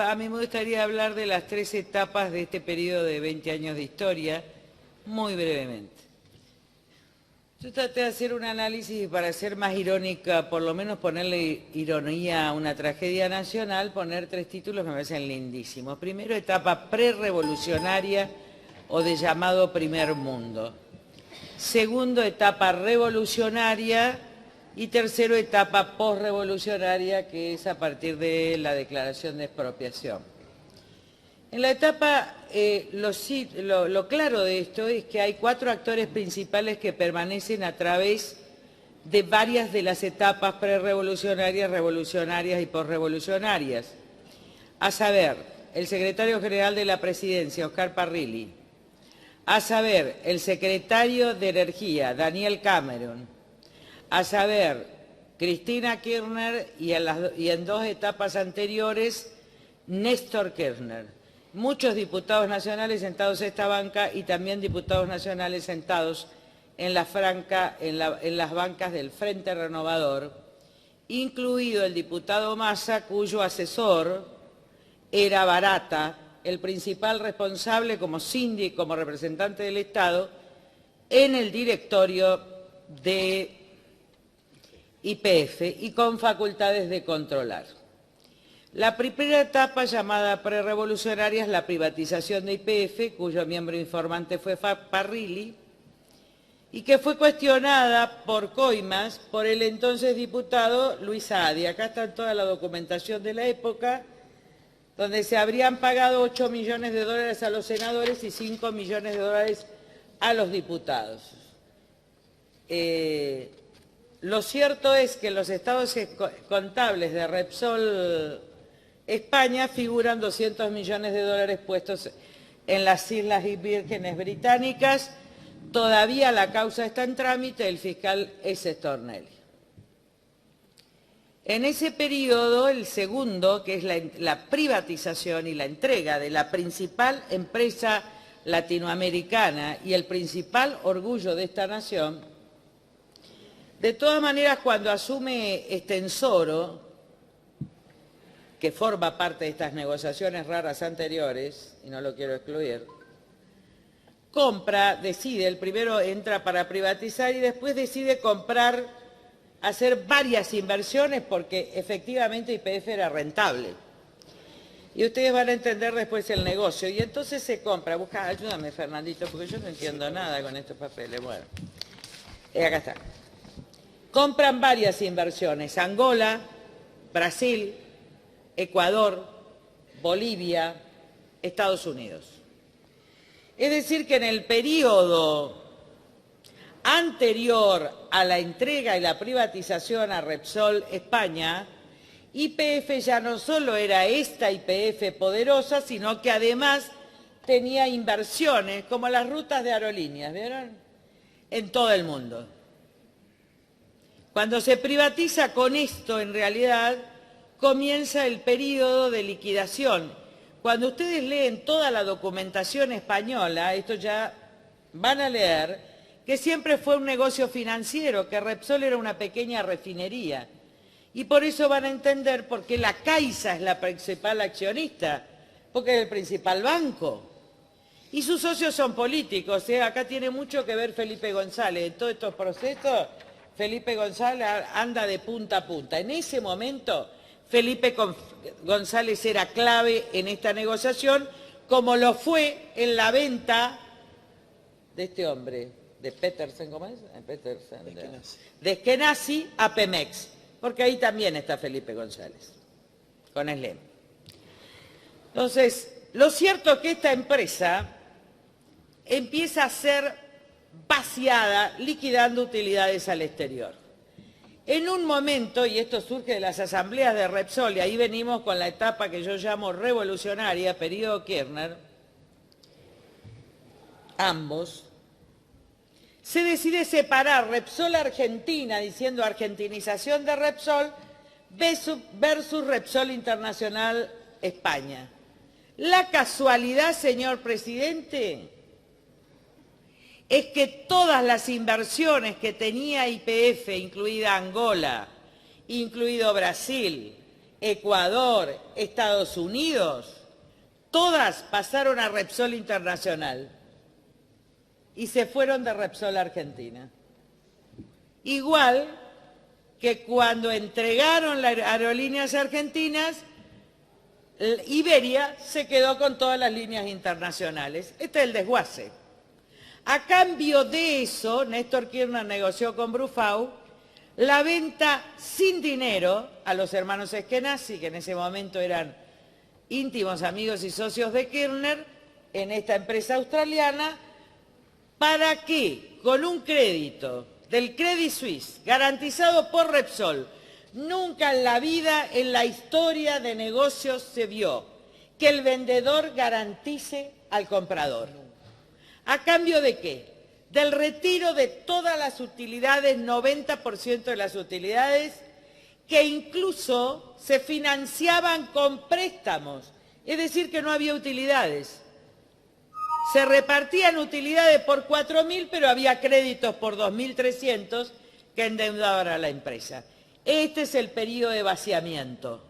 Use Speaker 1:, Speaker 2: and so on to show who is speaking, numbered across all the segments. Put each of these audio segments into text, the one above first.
Speaker 1: A mí me gustaría hablar de las 3 etapas de este periodo de 20 años de historia, muy brevemente. Yo traté de hacer un análisis y para ser más irónica, por lo menos ponerle ironía a una tragedia nacional, poner 3 títulos que me parecen lindísimos. Primero, etapa prerrevolucionaria o de llamado primer mundo. Segundo, etapa revolucionaria. Y tercero, etapa posrevolucionaria, que es a partir de la declaración de expropiación. En la etapa, lo claro de esto es que hay 4 actores principales que permanecen a través de varias de las etapas prerrevolucionarias, revolucionarias y posrevolucionarias. A saber, el secretario general de la Presidencia, Oscar Parrilli. A saber, el secretario de Energía, Daniel Cameron. A saber, Cristina Kirchner y en 2 etapas anteriores, Néstor Kirchner. Muchos diputados nacionales sentados en esta banca y también diputados nacionales sentados en las bancas del Frente Renovador, incluido el diputado Massa, cuyo asesor era Barata, el principal responsable como síndico, como representante del Estado, en el directorio de YPF y con facultades de controlar. La primera etapa, llamada prerrevolucionaria, es la privatización de YPF, cuyo miembro informante fue Parrilli, y que fue cuestionada por coimas por el entonces diputado Luis Saadi. Acá está toda la documentación de la época, donde se habrían pagado 8 millones de dólares a los senadores y 5 millones de dólares a los diputados. Lo cierto es que en los estados contables de Repsol España figuran 200 millones de dólares puestos en las Islas Vírgenes Británicas. Todavía la causa está en trámite, el fiscal es Stornelli. En ese periodo, el segundo, que es la privatización y la entrega de la principal empresa latinoamericana y el principal orgullo de esta nación. De todas maneras, cuando asume Estenssoro, que forma parte de estas negociaciones raras anteriores, y no lo quiero excluir, decide, el primero entra para privatizar y después decide comprar, hacer varias inversiones porque efectivamente YPF era rentable. Y ustedes van a entender después el negocio. Y entonces se compra, ayúdame Fernandito, porque yo no entiendo nada con estos papeles. Bueno, acá está. Compran varias inversiones, Angola, Brasil, Ecuador, Bolivia, Estados Unidos. Es decir, que en el periodo anterior a la entrega y la privatización a Repsol España, YPF ya no solo era esta YPF poderosa, sino que además tenía inversiones, como las rutas de aerolíneas, ¿vieron? En todo el mundo. Cuando se privatiza con esto, en realidad, comienza el periodo de liquidación. Cuando ustedes leen toda la documentación española, esto ya van a leer, que siempre fue un negocio financiero, que Repsol era una pequeña refinería. Y por eso van a entender por qué la Caixa es la principal accionista, porque es el principal banco. Y sus socios son políticos, acá tiene mucho que ver Felipe González. En todos estos procesos, Felipe González anda de punta a punta. En ese momento, Felipe González era clave en esta negociación, como lo fue en la venta de este hombre, de Petersen, ¿cómo es? De Eskenazi a Pemex, porque ahí también está Felipe González, con Slim. Entonces, lo cierto es que esta empresa empieza a ser vaciada, liquidando utilidades al exterior. En un momento, y esto surge de las asambleas de Repsol, y ahí venimos con la etapa que yo llamo revolucionaria, periodo Kirchner, ambos, se decide separar Repsol Argentina, diciendo argentinización de Repsol, versus Repsol Internacional España. La casualidad, señor presidente, es que todas las inversiones que tenía YPF, incluida Angola, incluido Brasil, Ecuador, Estados Unidos, todas pasaron a Repsol Internacional y se fueron de Repsol a Argentina. Igual que cuando entregaron las aerolíneas argentinas, Iberia se quedó con todas las líneas internacionales. Este es el desguace. A cambio de eso, Néstor Kirchner negoció con Brufau la venta sin dinero a los hermanos Eskenazi, que en ese momento eran íntimos amigos y socios de Kirchner, en esta empresa australiana, para que con un crédito del Credit Suisse, garantizado por Repsol, nunca en la vida, en la historia de negocios se vio que el vendedor garantice al comprador. ¿A cambio de qué? Del retiro de todas las utilidades, 90% de las utilidades, que incluso se financiaban con préstamos, es decir, que no había utilidades. Se repartían utilidades por 4.000, pero había créditos por 2.300 que endeudaban a la empresa. Este es el periodo de vaciamiento.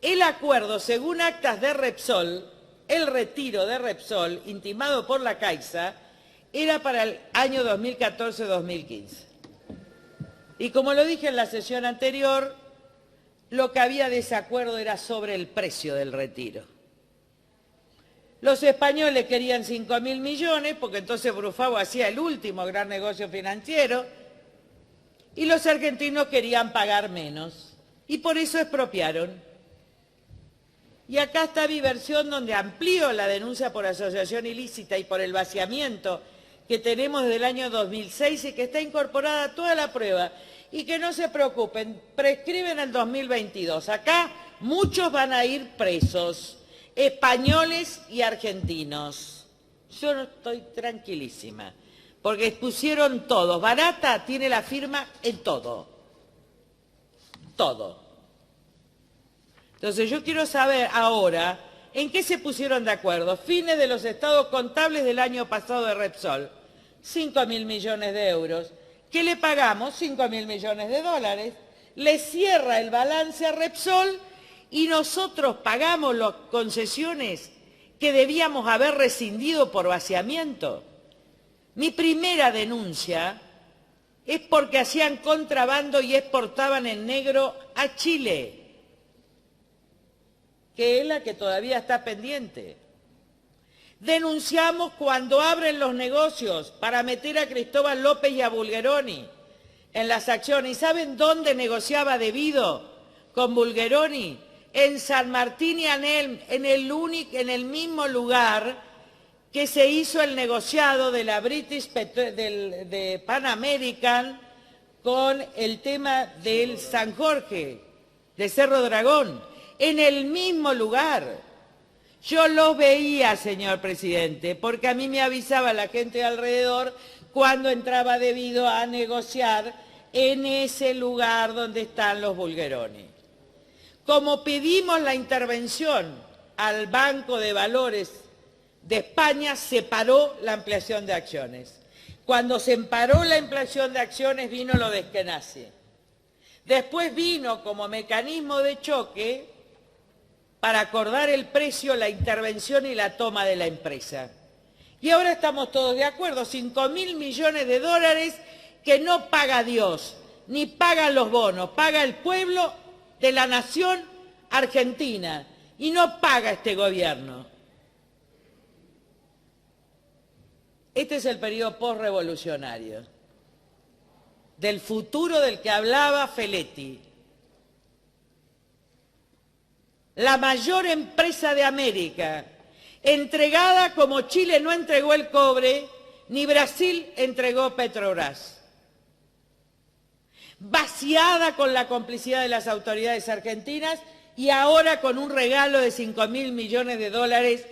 Speaker 1: El acuerdo, según actas de Repsol, el retiro de Repsol, intimado por la Caixa, era para el año 2014-2015. Y como lo dije en la sesión anterior, lo que había desacuerdo era sobre el precio del retiro. Los españoles querían 5.000 millones, porque entonces Brufau hacía el último gran negocio financiero, y los argentinos querían pagar menos, y por eso expropiaron. Y acá está mi versión donde amplío la denuncia por asociación ilícita y por el vaciamiento que tenemos desde el año 2006 y que está incorporada a toda la prueba. Y que no se preocupen, prescriben el 2022. Acá muchos van a ir presos, españoles y argentinos. Yo no estoy tranquilísima, porque expusieron todos. Barata tiene la firma en todo. Todo. Entonces yo quiero saber ahora en qué se pusieron de acuerdo. Fines de los estados contables del año pasado de Repsol, 5.000 millones de euros. ¿Qué le pagamos? 5.000 millones de dólares. Le cierra el balance a Repsol y nosotros pagamos las concesiones que debíamos haber rescindido por vaciamiento. Mi primera denuncia es porque hacían contrabando y exportaban en negro a Chile, que es la que todavía está pendiente. Denunciamos cuando abren los negocios para meter a Cristóbal López y a Bulgeroni en las acciones. ¿Y saben dónde negociaba Devido con Bulgeroni? En San Martín y Anelm, en el mismo lugar que se hizo el negociado de la de Pan American con el tema del San Jorge, de Cerro Dragón, en el mismo lugar. Yo los veía, señor presidente, porque a mí me avisaba la gente de alrededor cuando entraba Devido a negociar en ese lugar donde están los Bulgeroni. Como pedimos la intervención al Banco de Valores de España, se paró la ampliación de acciones. Cuando se paró la ampliación de acciones vino lo de Eskenazi. Después vino como mecanismo de choque para acordar el precio, la intervención y la toma de la empresa. Y ahora estamos todos de acuerdo, 5.000 millones de dólares que no paga Dios, ni pagan los bonos, paga el pueblo de la nación argentina y no paga este gobierno. Este es el periodo postrevolucionario, del futuro del que hablaba Feletti. La mayor empresa de América, entregada como Chile no entregó el cobre, ni Brasil entregó Petrobras. Vaciada con la complicidad de las autoridades argentinas y ahora con un regalo de 5.000 millones de dólares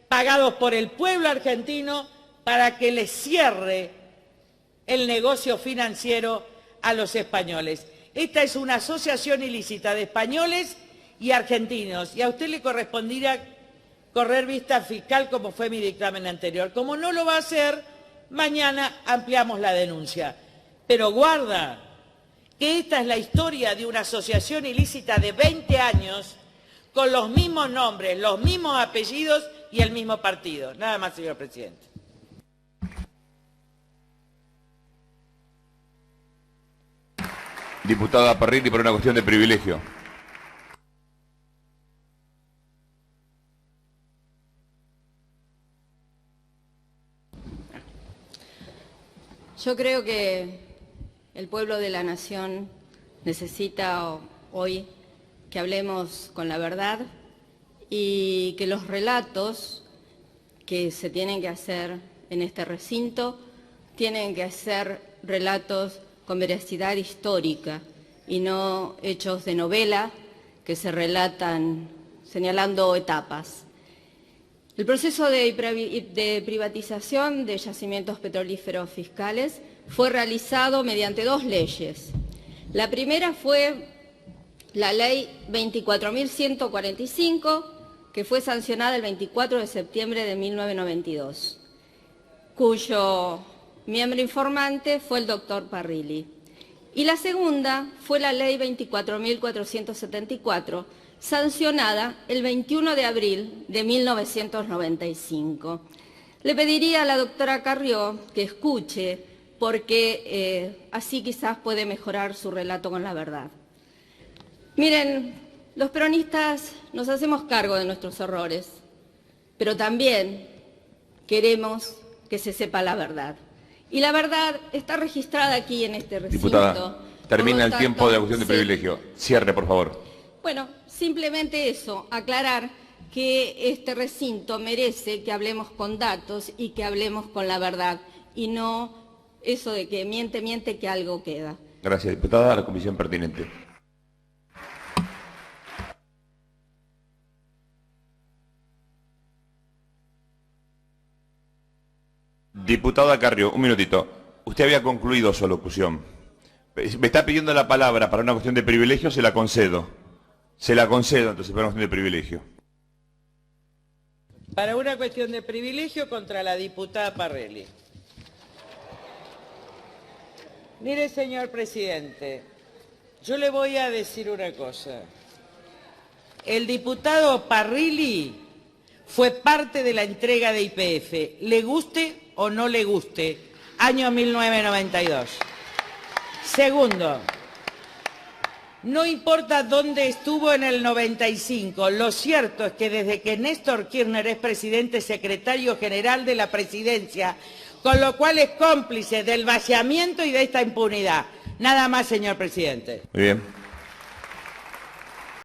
Speaker 1: pagados por el pueblo argentino para que le cierre el negocio financiero a los españoles. Esta es una asociación ilícita de españoles y argentinos, y a usted le correspondiera correr vista fiscal como fue mi dictamen anterior. Como no lo va a hacer, mañana ampliamos la denuncia. Pero guarda, que esta es la historia de una asociación ilícita de 20 años con los mismos nombres, los mismos apellidos y el mismo partido. Nada más, señor presidente.
Speaker 2: Diputada Parrilli, por una cuestión de privilegio.
Speaker 3: Yo creo que el pueblo de la nación necesita hoy que hablemos con la verdad y que los relatos que se tienen que hacer en este recinto tienen que ser relatos con veracidad histórica y no hechos de novela que se relatan señalando etapas. El proceso de privatización de yacimientos petrolíferos fiscales fue realizado mediante dos leyes. La primera fue la Ley 24.145, que fue sancionada el 24 de septiembre de 1992, cuyo miembro informante fue el doctor Parrilli. Y la segunda fue la Ley 24.474, sancionada el 21 de abril de 1995. Le pediría a la doctora Carrió que escuche, porque así quizás puede mejorar su relato con la verdad. Miren, los peronistas nos hacemos cargo de nuestros errores, pero también queremos que se sepa la verdad. Y la verdad está registrada aquí en este recinto.
Speaker 2: Diputada, termina el tiempo de la cuestión de privilegio. Cierre, por favor.
Speaker 3: Bueno, simplemente eso, aclarar que este recinto merece que hablemos con datos y que hablemos con la verdad, y no eso de que miente, que algo queda.
Speaker 2: Gracias, diputada. A la comisión pertinente. Diputada Carrió, un minutito. Usted había concluido su alocución. Me está pidiendo la palabra para una cuestión de privilegio, se la concedo. Se la concedo, entonces, para una cuestión de privilegio.
Speaker 1: Para una cuestión de privilegio contra la diputada Parrilli. Mire, señor presidente, yo le voy a decir una cosa. El diputado Parrilli fue parte de la entrega de YPF, le guste o no le guste, año 1992. Segundo, no importa dónde estuvo en el 95, lo cierto es que desde que Néstor Kirchner es presidente, secretario general de la presidencia, con lo cual es cómplice del vaciamiento y de esta impunidad. Nada más, señor presidente.
Speaker 2: Muy bien.